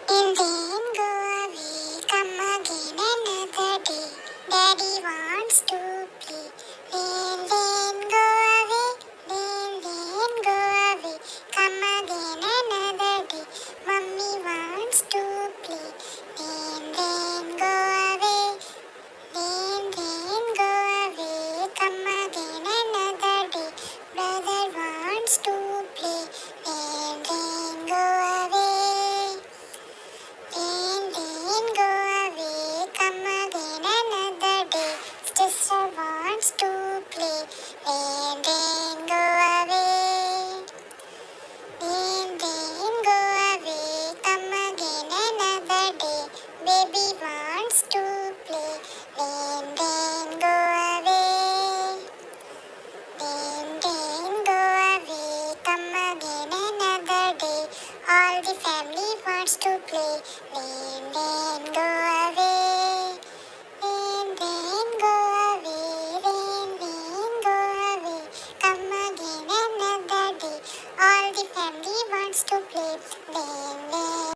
And then go away, come again another day. Daddy wants to play. Then go away, then go away, come again another day. Mummy wants to play. Then go away, then go away, come again another day. Brother wants to play. Then go away. Then go away, come again another day. Sister wants to play. Then go away. Then go away, come again another day. Baby wants to play. Then go away. Then go away, come again another day. All the family wants to play. Then go away. Then go away. Then go away, come again another day. All the family